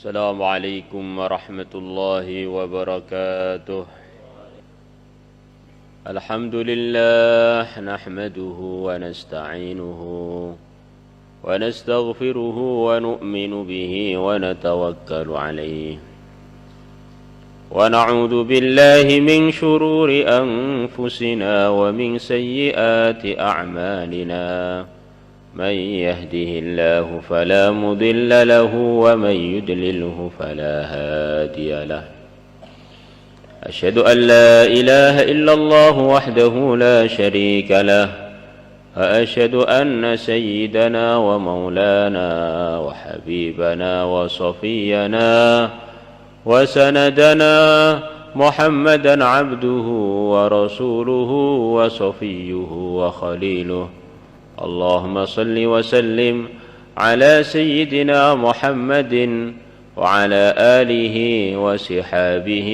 السلام عليكم ورحمة الله وبركاته. الحمد لله نحمده ونستعينه ونستغفره ونؤمن به ونتوكل عليه ونعوذ بالله من شرور أنفسنا ومن سيئات أعمالنا. من يهده الله فلا مضل له ومن يضلله فلا هادي له. أشهد أن لا إله إلا الله وحده لا شريك له وأشهد أن سيدنا ومولانا وحبيبنا وصفينا وسندنا محمدا عبده ورسوله وصفيه وخليله. اللهم صل وسلم على سيدنا محمد وعلى آله وصحابه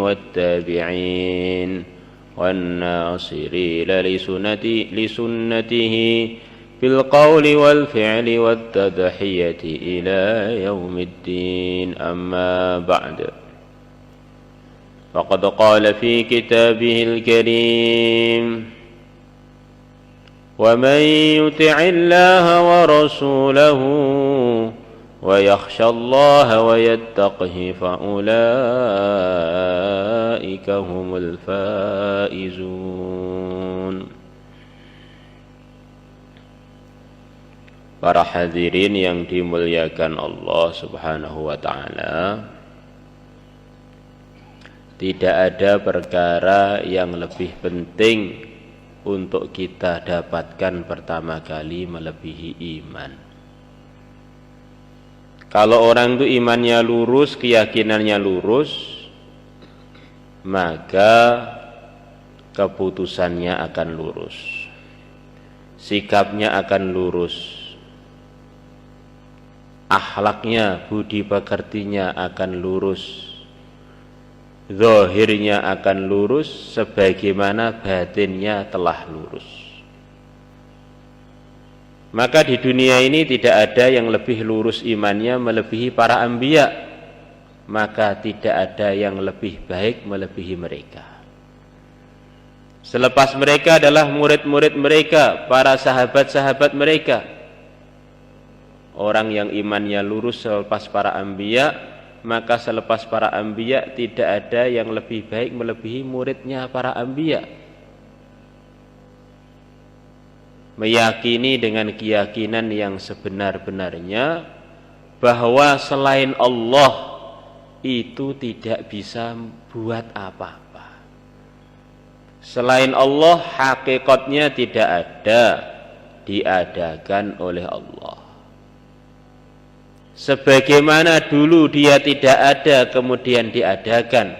والتابعين والناصرين لسنته بالقول والفعل والتضحية إلى يوم الدين. أما بعد، فقد قال في كتابه الكريم: ومن يطع الله ورسوله ويخشى الله ويتقه فأولئك هم الفائزون. Para hadirin yang dimuliakan Allah Subhanahu wa ta'ala, tidak ada perkara yang lebih penting untuk kita dapatkan pertama kali melebihi iman. Kalau orang itu imannya lurus, keyakinannya lurus, maka keputusannya akan lurus, sikapnya akan lurus, akhlaknya, budi pekertinya akan lurus, zahirnya akan lurus sebagaimana batinnya telah lurus. Maka di dunia ini tidak ada yang lebih lurus imannya melebihi para anbiya, maka tidak ada yang lebih baik melebihi mereka. Selepas mereka adalah murid-murid mereka, para sahabat-sahabat mereka. Orang yang imannya lurus selepas para anbiya, maka selepas para anbiya tidak ada yang lebih baik melebihi muridnya para anbiya. Meyakini dengan keyakinan yang sebenar-benarnya bahwa selain Allah itu tidak bisa buat apa-apa. Selain Allah hakikatnya tidak ada, diadakan oleh Allah. Sebagaimana dulu dia tidak ada kemudian diadakan,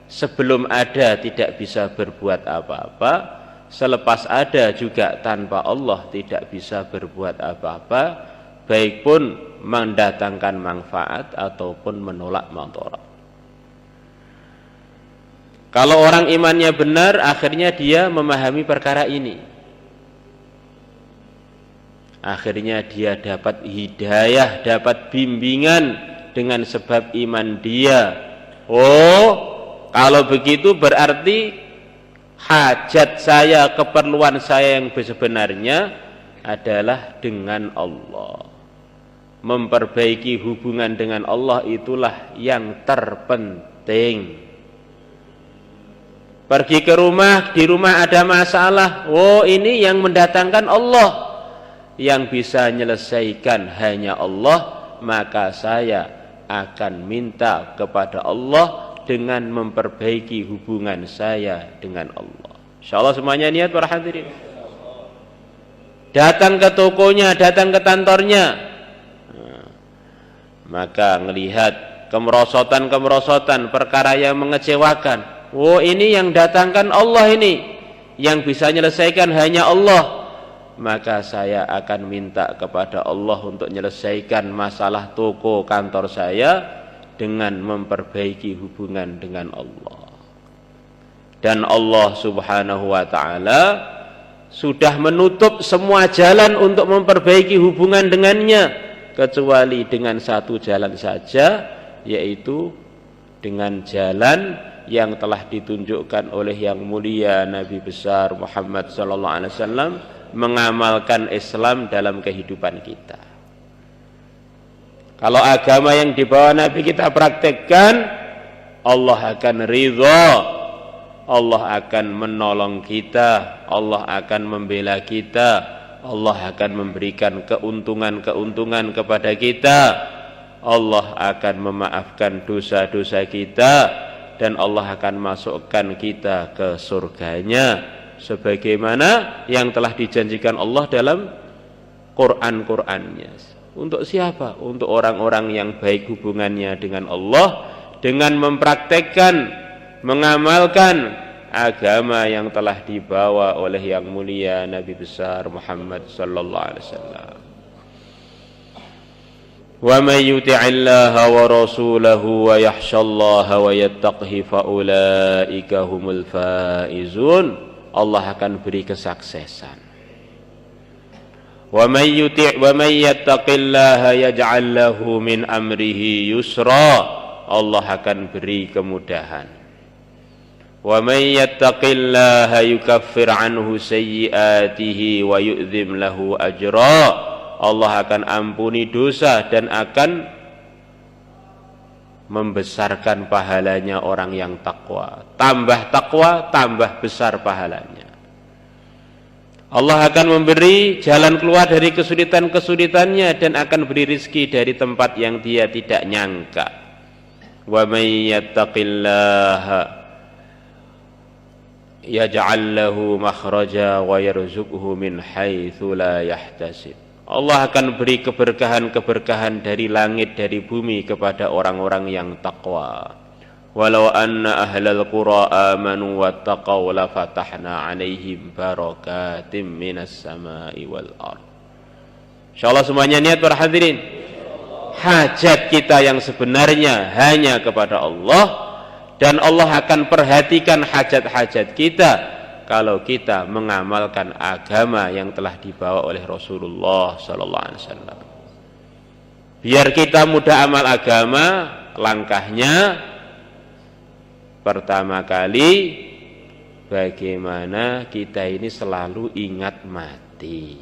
sebelum ada tidak bisa berbuat apa-apa, selepas ada juga tanpa Allah tidak bisa berbuat apa-apa, baik pun mendatangkan manfaat ataupun menolak madarat. Kalau orang imannya benar, akhirnya dia memahami perkara ini. Akhirnya dia dapat hidayah, dapat bimbingan dengan sebab iman dia. Oh, kalau begitu berarti hajat saya, keperluan saya yang sebenarnya adalah dengan Allah. Memperbaiki hubungan dengan Allah itulah yang terpenting. Pergi ke rumah, di rumah ada masalah, oh ini yang mendatangkan Allah, yang bisa menyelesaikan hanya Allah, maka saya akan minta kepada Allah dengan memperbaiki hubungan saya dengan Allah. Insyaallah semuanya niat para hadirin. Datang ke tokonya, datang ke kantornya, maka melihat kemerosotan-kemerosotan, perkara yang mengecewakan. Oh ini yang datangkan Allah ini, yang bisa menyelesaikan hanya Allah. Maka saya akan minta kepada Allah untuk menyelesaikan masalah toko kantor saya dengan memperbaiki hubungan dengan Allah. Dan Allah Subhanahu wa ta'ala sudah menutup semua jalan untuk memperbaiki hubungan dengannya, kecuali dengan satu jalan saja, yaitu dengan jalan yang telah ditunjukkan oleh yang mulia Nabi besar Muhammad sallallahu alaihi wasallam, mengamalkan Islam dalam kehidupan kita. Kalau agama yang dibawa Nabi kita praktekkan, Allah akan ridha, Allah akan menolong kita, Allah akan membela kita, Allah akan memberikan keuntungan-keuntungan kepada kita, Allah akan memaafkan dosa-dosa kita, dan Allah akan masukkan kita ke surganya sebagaimana yang telah dijanjikan Allah dalam Quran-Qur'annya. Untuk siapa? Untuk orang-orang yang baik hubungannya dengan Allah, dengan mempraktekkan, mengamalkan agama yang telah dibawa oleh yang mulia Nabi besar Muhammad sallallahu alaihi wasallam. Wa may yuti'illaha wa rasulahu wa yakhshallaha wa yattaqihi fa ulaika humul faizun. Allah akan beri kesuksesan. Wa may yattaqillaha yaj'al lahu min amrihi yusra. Allah akan beri kemudahan. Wa may yattaqillaha yukaffir anhu sayyi'atihi wa yu'dzim lahu ajra. Allah akan ampuni dosa dan akan membesarkan pahalanya orang yang takwa. Tambah takwa, tambah besar pahalanya. Allah akan memberi jalan keluar dari kesulitan-kesulitannya dan akan beri rezeki dari tempat yang dia tidak nyangka. Wa may yattaqillaha yaj'al lahu makhraja wa yarzuqhu min haitsu la yahtasib. Allah akan beri keberkahan-keberkahan dari langit, dari bumi kepada orang-orang yang takwa. Walau anna ahlal qura amanu wattaqaw la fatahna 'alaihim barakatim minas sama'i wal ardh. Insyaallah semuanya niat para hadirin. Hajat kita yang sebenarnya hanya kepada Allah, dan Allah akan perhatikan hajat-hajat kita kalau kita mengamalkan agama yang telah dibawa oleh Rasulullah sallallahu alaihi wasallam. Biar kita mudah amal agama, langkahnya pertama kali bagaimana kita ini selalu ingat mati.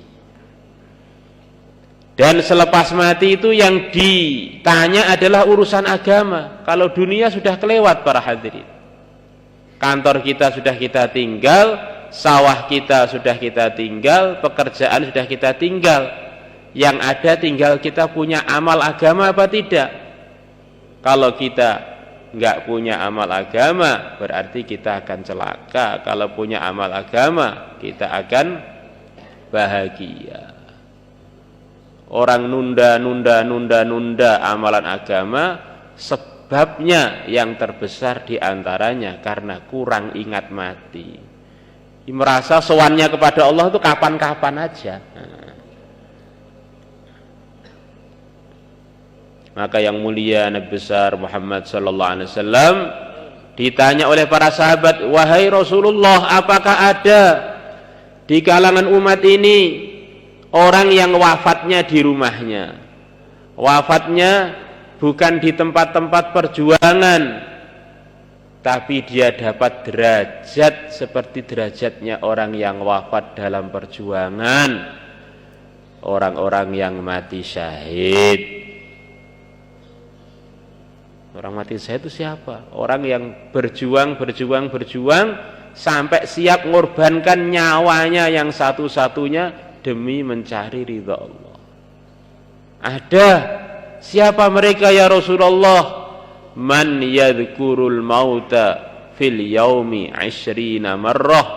Dan selepas mati itu yang ditanya adalah urusan agama. Kalau dunia sudah kelewat para hadirin. Kantor kita sudah kita tinggal, sawah kita sudah kita tinggal, pekerjaan sudah kita tinggal. Yang ada tinggal kita punya amal agama apa tidak. Kalau kita enggak punya amal agama, berarti kita akan celaka. Kalau punya amal agama, kita akan bahagia. Orang nunda amalan agama, sebabnya yang terbesar diantaranya karena kurang ingat mati. Merasa sowannya kepada Allah itu kapan-kapan aja. Maka yang mulia Nabi besar Muhammad sallallahu alaihi wasallam ditanya oleh para sahabat, "Wahai Rasulullah, apakah ada di kalangan umat ini orang yang wafatnya di rumahnya? Wafatnya bukan di tempat-tempat perjuangan, tapi dia dapat derajat seperti derajatnya orang yang wafat dalam perjuangan, orang-orang yang mati syahid." Orang mati syahid itu siapa? Orang yang berjuang sampai siap mengorbankan nyawanya yang satu-satunya demi mencari ridha Allah. Ada. Siapa mereka ya Rasulullah? Man yadhkurul mauta fil yaumi 20 marrah.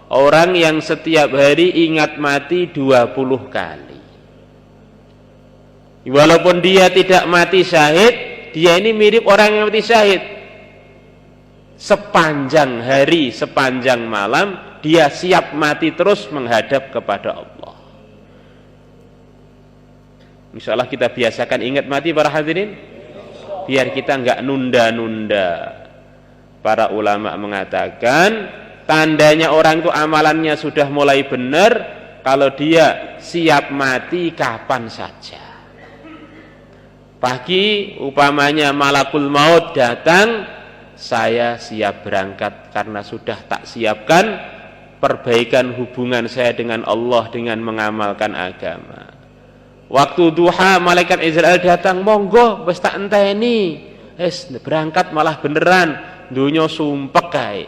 Orang yang setiap hari ingat mati 20 kali. Walaupun dia tidak mati syahid, dia ini mirip orang yang mati syahid. Sepanjang hari, sepanjang malam, dia siap mati terus menghadap kepada Allah. Insyaallah kita biasakan ingat mati para hadirin, biar kita enggak nunda-nunda. Para ulama mengatakan tandanya orang itu amalannya sudah mulai benar kalau dia siap mati kapan saja. Pagi upamanya malakul maut datang, saya siap berangkat karena sudah tak siapkan perbaikan hubungan saya dengan Allah dengan mengamalkan agama. Waktu duha malaikat Israel datang, monggo wis tak enteni, wis berangkat malah beneran dunya sumpek kae.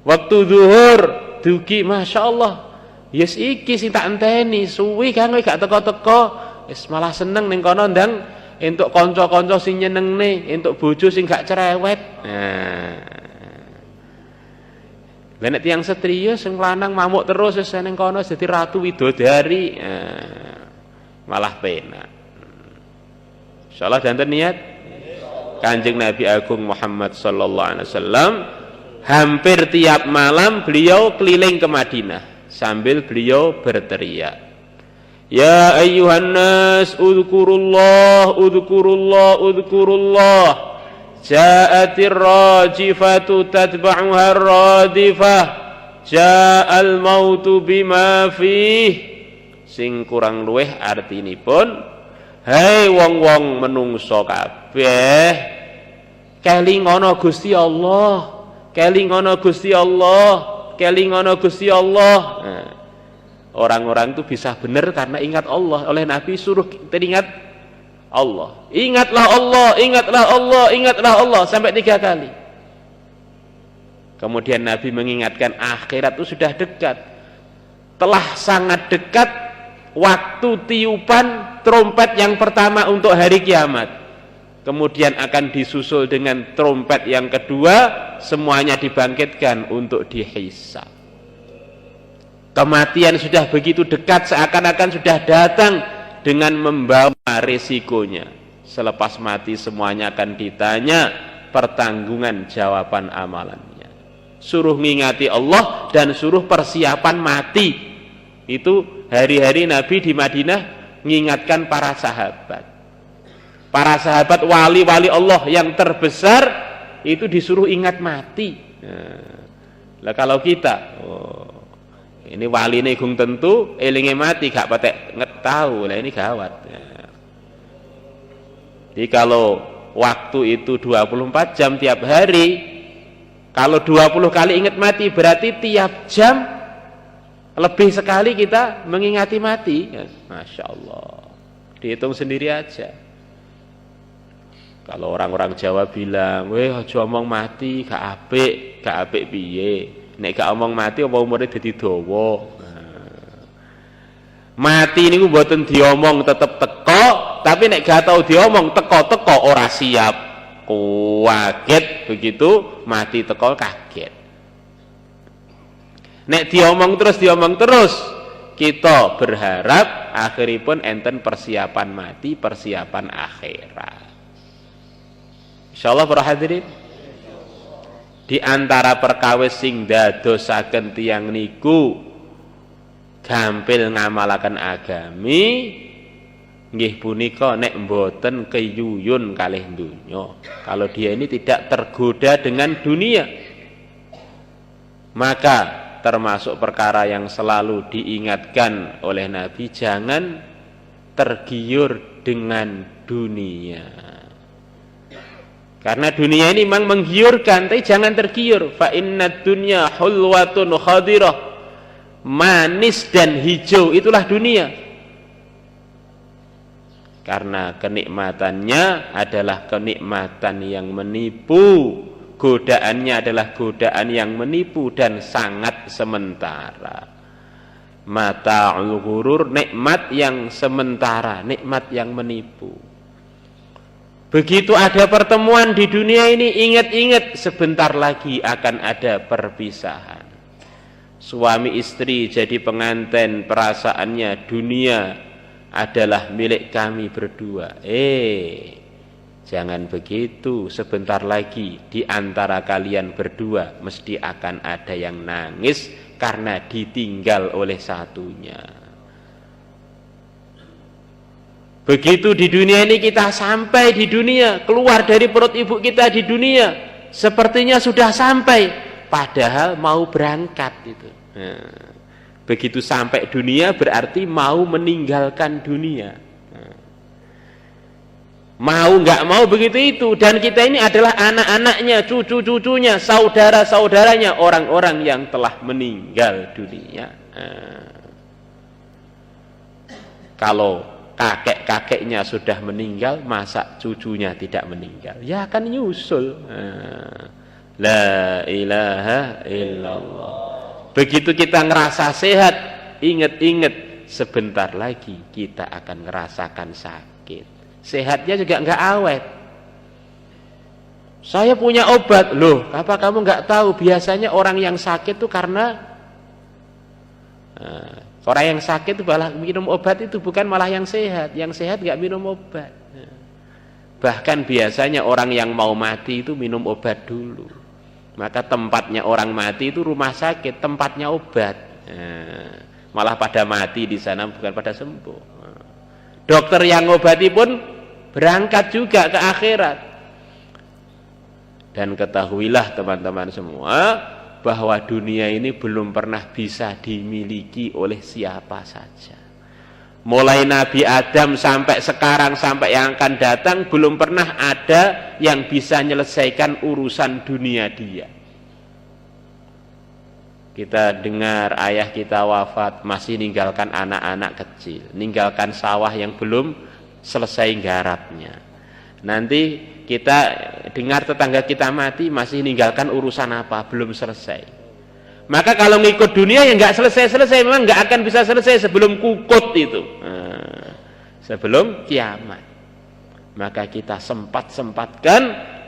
Waktu zuhur dugi, masya Allah, yes iki sing tak enteni suwi kan gak teko-teko. Wis malah seneng ning kono ndang entuk kanca-kanca sing nyenengne, entuk bojo sing gak cerewet. Lah nek tiyang setriya sing lanang mamuk terus wis ning kono dadi ratu widodari. Malah penak. Insyaallah danten niat Kanjeng Nabi Agung Muhammad sallallahu alaihi wasallam hampir tiap malam beliau keliling ke Madinah sambil beliau berteriak, ya ayyuhan nas udhkurullah udhkurullah udhkurullah ja'atir rajifatu tatba'uha radifah ja'al mautu bima fih. Sing kurang luweh artinipun, hei wong-wong menungso kabeh kelingono Gusti Allah, kelingono Gusti Allah, kelingono Gusti Allah. Orang-orang itu bisa benar karena ingat Allah. Oleh Nabi suruh teringat Allah. Ingatlah Allah, ingatlah Allah, ingatlah Allah sampai 3 kali. Kemudian Nabi mengingatkan akhirat itu sudah dekat. Telah sangat dekat waktu tiupan trompet yang pertama untuk hari kiamat. Kemudian akan disusul dengan trompet yang kedua, semuanya dibangkitkan untuk dihisab. Kematian sudah begitu dekat, seakan-akan sudah datang dengan membawa resikonya. Selepas mati semuanya akan ditanya pertanggungan jawaban amalannya. Suruh ngingati Allah dan suruh persiapan mati. Itu hari-hari Nabi di Madinah mengingatkan para sahabat. Para sahabat wali-wali Allah yang terbesar itu disuruh ingat mati. Nah, kalau kita ini wali ini gung tentu elinge mati gak patek tahu lah, ini gawat. Jadi kalau waktu itu 24 jam tiap hari, kalau 20 kali ingat mati berarti tiap jam lebih sekali kita mengingati mati. Masya Allah, dihitung sendiri aja. Kalau orang-orang Jawa bilang, weh aja omong mati gak apik piye. Nek gak omong mati apa umure dadi dawa. Mati niku mboten diomong tetep teko, tapi nek gak tau diomong teko-teko ora siap. Kaget begitu mati teko kaget. Nek diomong terus kita berharap akhiripun enten persiapan mati, persiapan akhirat. Insyaallah para hadirin, di antara perkawis sing dadosaken tiyang niku gampil ngamalaken agami nggih punika nek mboten keyuyun kalih donya. Kalau dia ini tidak tergoda dengan dunia, maka termasuk perkara yang selalu diingatkan oleh Nabi, jangan tergiur dengan dunia. Karena dunia ini memang menggiurkan, tapi jangan tergiur. Fa inna dunya hulwatun khadirah, manis dan hijau itulah dunia. Karena kenikmatannya adalah kenikmatan yang menipu, godaannya adalah godaan yang menipu dan sangat sementara. Mata'ul ghurur, nikmat yang sementara, nikmat yang menipu. Begitu ada pertemuan di dunia ini, ingat-ingat sebentar lagi akan ada perpisahan. Suami istri jadi pengantin, perasaannya dunia adalah milik kami berdua. Jangan begitu, sebentar lagi di antara kalian berdua mesti akan ada yang nangis karena ditinggal oleh satunya. Begitu di dunia ini kita sampai di dunia, keluar dari perut ibu kita di dunia, sepertinya sudah sampai, padahal mau berangkat itu. Begitu sampai dunia berarti mau meninggalkan dunia. Mau nggak mau begitu itu. Dan kita ini adalah anak-anaknya, cucu-cucunya, saudara-saudaranya orang-orang yang telah meninggal dunia. Kalau kakek-kakeknya sudah meninggal, masa cucunya tidak meninggal? Ya akan nyusul. La ilaha illallah. Begitu kita ngerasa sehat, ingat-ingat sebentar lagi kita akan ngerasakan sakit. Sehatnya juga nggak awet. Saya punya obat. Loh, apa kamu nggak tahu? Biasanya orang yang sakit itu karena orang yang sakit itu malah minum obat itu bukan malah yang sehat. Yang sehat nggak minum obat. Bahkan biasanya orang yang mau mati itu minum obat dulu. Maka tempatnya orang mati itu rumah sakit, tempatnya obat. Malah pada mati di sana bukan pada sembuh. Dokter yang ngobati pun berangkat juga ke akhirat. Dan ketahuilah teman-teman semua bahwa dunia ini belum pernah bisa dimiliki oleh siapa saja. Mulai Nabi Adam sampai sekarang, sampai yang akan datang, belum pernah ada yang bisa menyelesaikan urusan dunia dia. Kita dengar ayah kita wafat, masih ninggalkan anak-anak kecil, ninggalkan sawah yang belum selesai garapnya. Nanti kita dengar tetangga kita mati, masih ninggalkan urusan apa, belum selesai. Maka kalau ngikut dunia ya nggak selesai-selesai, memang nggak akan bisa selesai sebelum kukut itu, sebelum kiamat. Maka kita sempat-sempatkan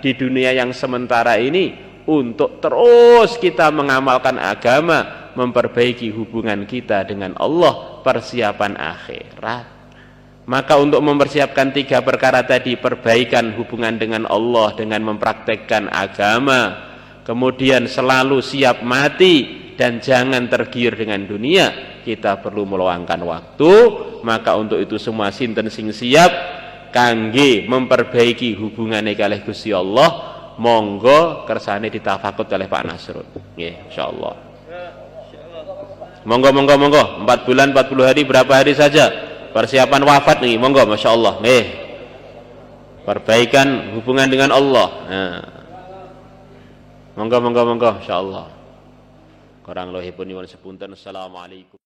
di dunia yang sementara ini untuk terus kita mengamalkan agama, memperbaiki hubungan kita dengan Allah, persiapan akhirat. Maka untuk mempersiapkan 3 perkara tadi, perbaikan hubungan dengan Allah dengan mempraktekkan agama, kemudian selalu siap mati dan jangan tergiur dengan dunia, kita perlu meluangkan waktu. Maka untuk itu semua sinten sing siap kangge memperbaiki hubungannya kalih Gusti Allah, monggo kersane ditafakut oleh Pak Nasrul. Nggih, insyaallah. Monggo 4 bulan 40 hari, berapa hari saja persiapan wafat nih, monggo, masyaallah. Nggih. Perbaikan hubungan dengan Allah. Monggo insyaallah. Kurang luwihipun nyuwun sepunten. Assalamualaikum.